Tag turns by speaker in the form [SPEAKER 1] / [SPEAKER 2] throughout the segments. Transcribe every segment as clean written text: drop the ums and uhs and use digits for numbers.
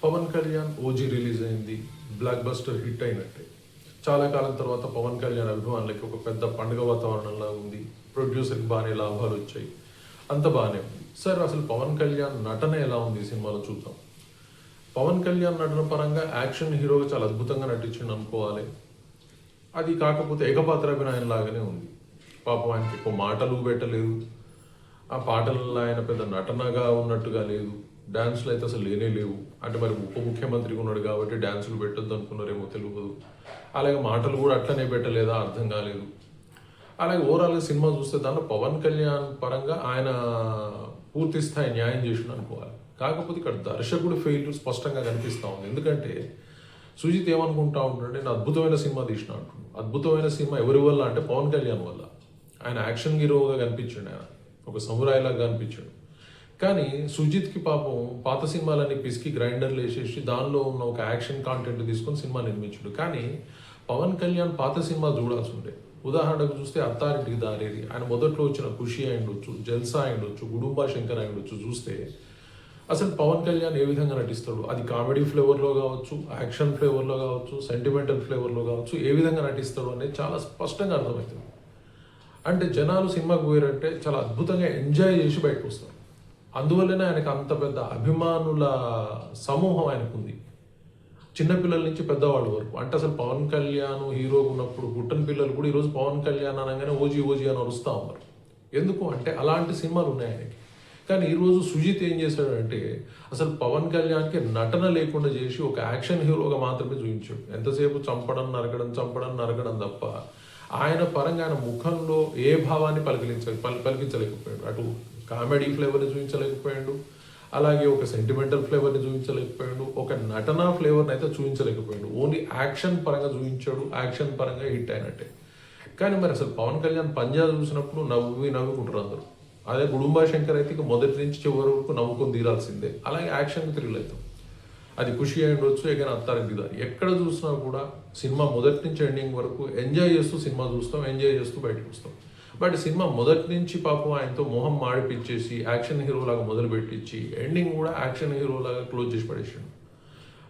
[SPEAKER 1] Pawan Kalyan OG release అయింది, block buster hit అయినట్టే. చాలా కాలం తర్వాత పవన్ కళ్యాణ్ అభిమానులకి ఒక పెద్ద పండుగ వాతావరణంలా ఉంది. ప్రొడ్యూసర్కి బాగానే లాభాలు వచ్చాయి, అంత బాగానే ఉంది. సార్, అసలు పవన్ కళ్యాణ్ నటన ఎలా ఉంది ఈ సినిమాలో చూద్దాం. పవన్ కళ్యాణ్ నటన పరంగా యాక్షన్ హీరోగా చాలా అద్భుతంగా నటించిండు అనుకోవాలి. అది కాకపోతే ఏకపాత్రాభినయం లాగానే ఉంది. పాపం ఆయనకి ఎక్కువ మాటలు పెట్టలేదు, ఆ పాటలలో ఆయన పెద్ద నటనగా ఉన్నట్టుగా లేదు. డ్యాన్సులు అయితే అసలు లేనే లేవు. అంటే మరి ఉప ముఖ్యమంత్రిగా ఉన్నాడు కాబట్టి డ్యాన్సులు పెట్టొద్దు అనుకున్నారేమో తెలియదు. అలాగే మాటలు కూడా అట్లనే పెట్టలేదా అర్థం కాలేదు. అలాగే ఓవరాల్గా సినిమా చూస్తే దాంట్లో పవన్ కళ్యాణ్ పరంగా ఆయన పూర్తి స్థాయి న్యాయం చేసిండు అనుకోవాలి. కాకపోతే ఇక్కడ దర్శకుడు ఫెయిల్యూర్ స్పష్టంగా కనిపిస్తూ ఉంది. ఎందుకంటే సుజిత్ ఏమనుకుంటా ఉంటాడంటే నేను అద్భుతమైన సినిమా తీసిన అంటున్నాడు. అద్భుతమైన సినిమా ఎవరి వల్ల అంటే పవన్ కళ్యాణ్ వల్ల. ఆయన యాక్షన్ హీరోగా కనిపించాడు, ఆయన ఒక సమురాయిలాగా కనిపించాడు. కానీ సుజిత్కి పాపం పాత సినిమాలన్నీ పిసికి గ్రైండర్లు వేసేసి దానిలో ఉన్న ఒక యాక్షన్ కాంటెంట్ తీసుకొని సినిమా నిర్మించాడు. కానీ పవన్ కళ్యాణ్ పాత సినిమా చూడాల్సి ఉండే. ఉదాహరణకు చూస్తే అత్తారింటికి దారేది, ఆయన మొదట్లో వచ్చిన ఖుషి అయిండొచ్చు, జల్సా అయిండొచ్చు, గుడుంబా శంకర్ అయిండొచ్చు, చూస్తే అసలు పవన్ కళ్యాణ్ ఏ విధంగా నటిస్తాడు, అది కామెడీ ఫ్లేవర్లో కావచ్చు, యాక్షన్ ఫ్లేవర్లో కావచ్చు, సెంటిమెంటల్ ఫ్లేవర్లో కావచ్చు, ఏ విధంగా నటిస్తాడు అనేది చాలా స్పష్టంగా అర్థమవుతుంది. అంటే జనాలు సినిమాకు పోయారంటే చాలా అద్భుతంగా ఎంజాయ్ చేసి బయటకు వస్తారు. అందువల్లనే ఆయనకు అంత పెద్ద అభిమానుల సమూహం ఆయనకు ఉంది, చిన్నపిల్లల నుంచి పెద్దవాళ్ళ వరకు. అంటే అసలు పవన్ కళ్యాణ్ హీరోగా ఉన్నప్పుడు పుట్టని పిల్లలు కూడా ఈరోజు పవన్ కళ్యాణ్ అనగానే ఓజీ ఓజీ అని అరుస్తూ ఉన్నారు. ఎందుకు అంటే అలాంటి సినిమాలు ఉన్నాయి ఆయనకి. కానీ ఈరోజు సుజిత్ ఏం చేశాడంటే అసలు పవన్ కళ్యాణ్కి నటన లేకుండా చేసి ఒక యాక్షన్ హీరోగా మాత్రమే చూపించాడు. ఎంతసేపు చంపడం నరకడం తప్ప ఆయన పరంగా ఆయన ముఖంలో ఏ భావాన్ని పలికించలేకపోయాడు. అటు కామెడీ ఫ్లేవర్ని చూపించలేకపోయాడు, అలాగే ఒక సెంటిమెంటల్ ఫ్లేవర్ని చూపించలేకపోయాడు, ఒక నటనా ఫ్లేవర్ని అయితే చూపించలేకపోయాడు. ఓన్లీ యాక్షన్ పరంగా చూపించాడు, యాక్షన్ పరంగా హిట్ అయినట్టే. కానీ మరి అసలు పవన్ కళ్యాణ్ పంజా చూసినప్పుడు నవ్వుకుంటారు అందరూ. అదే గుడుంబా శంకర్ అయితే ఇక మొదటి నుంచి చివరి వరకు నవ్వుకొని తీరాల్సిందే. అలాగే యాక్షన్కి థ్రిల్ అవుతాం. అది ఖుషి అయి ఉండొచ్చు, ఎక్కడ అత్తారింటికి దారి, ఎక్కడ చూసినా కూడా సినిమా మొదటి నుంచి ఎండింగ్ వరకు ఎంజాయ్ చేస్తూ సినిమా చూస్తాం, ఎంజాయ్ చేస్తూ బయటకు వస్తాం. బట్ సినిమా మొదటి నుంచి పాపం ఆయనతో మొహం మాడిపించేసి యాక్షన్ హీరోలాగా మొదలు పెట్టించి ఎండింగ్ కూడా యాక్షన్ హీరోలాగా క్లోజ్ చేసి పడేసాడు.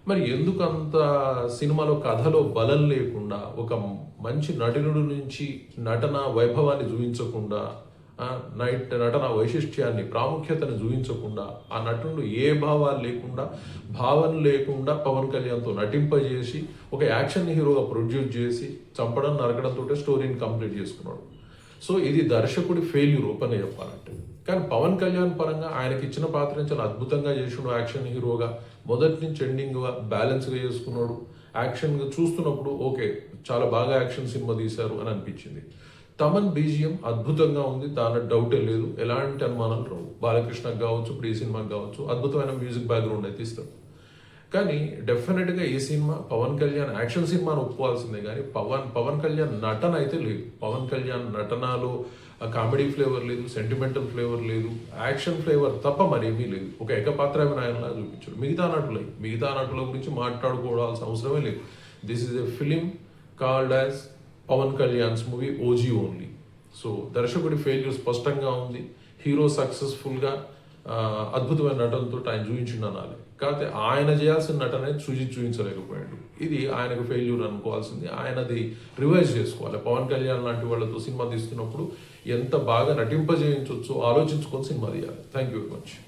[SPEAKER 1] మరి ఎందుకు అంత సినిమాలో కథలో బలం లేకుండా, ఒక మంచి నటుడు నుంచి నటన వైభవాన్ని చూపించకుండా, నటన వైశిష్ట్యాన్ని ప్రాముఖ్యతను చూపించకుండా, ఆ నటుడు ఏ భావాలు లేకుండా, భావన లేకుండా పవన్ కళ్యాణ్తో నటింపజేసి ఒక యాక్షన్ హీరోగా ప్రొడ్యూస్ చేసి చంపడం నరకడంతో స్టోరీని కంప్లీట్ చేసుకున్నాడు. సో ఇది దర్శకుడి ఫెయిల్యూర్ ఓపెన్ చెప్పాలంటే. కానీ పవన్ కళ్యాణ్ పరంగా ఆయనకి ఇచ్చిన పాత్రని చాలా అద్భుతంగా చేసినాడు. యాక్షన్ హీరోగా మొదటి నుంచి ఎండింగ్గా బ్యాలెన్స్గా చేసుకున్నాడు. యాక్షన్గా చూస్తున్నప్పుడు ఓకే, చాలా బాగా యాక్షన్ సినిమా తీశారు అని అనిపించింది. తమన్ బీజిఎం అద్భుతంగా ఉంది, దాని డౌటే లేదు, ఎలాంటి అనుమానాలు రావు. బాలకృష్ణకు కావచ్చు, ఇప్పుడు ఈ సినిమాకి కావచ్చు, అద్భుతమైన మ్యూజిక్ బ్యాక్గ్రౌండ్ అయితే ఇస్తారు. కానీ డెఫినెట్గా ఈ సినిమా పవన్ కళ్యాణ్ యాక్షన్ సినిమాను ఒప్పుకోవాల్సిందే. కానీ పవన్ కళ్యాణ్ నటన అయితే లేదు. పవన్ కళ్యాణ్ నటనలో కామెడీ ఫ్లేవర్ లేదు, సెంటిమెంటల్ ఫ్లేవర్ లేదు, యాక్షన్ ఫ్లేవర్ తప్ప మరేమీ లేదు. ఒక ఏకపాత్రాభినయంలా చూపించాడు. మిగతా నటుల గురించి మాట్లాడుకోవాల్సిన అవసరమే లేదు. This is a film called as Pawan Kalyan's movie OG only. So దర్శకుడి ఫెయిల్యూర్ స్పష్టంగా ఉంది. హీరో సక్సెస్ఫుల్గా అద్భుతమైన నటనతో ఆయన చూపించిండు అనాలి. కాకపోతే ఆయన చేయాల్సిన నటనే సుజిత్ చూపించలేకపోయాడు. ఇది ఆయనకు ఫెయిల్యూర్ అనుకోవాల్సింది. ఆయనది రివైజ్ చేసుకోవాలి. పవన్ కళ్యాణ్ లాంటి వాళ్ళతో సినిమా తీస్తున్నప్పుడు ఎంత బాగా నటింపజేయించవచ్చో ఆలోచించుకొని సినిమా తీయాలి. Thank you very much.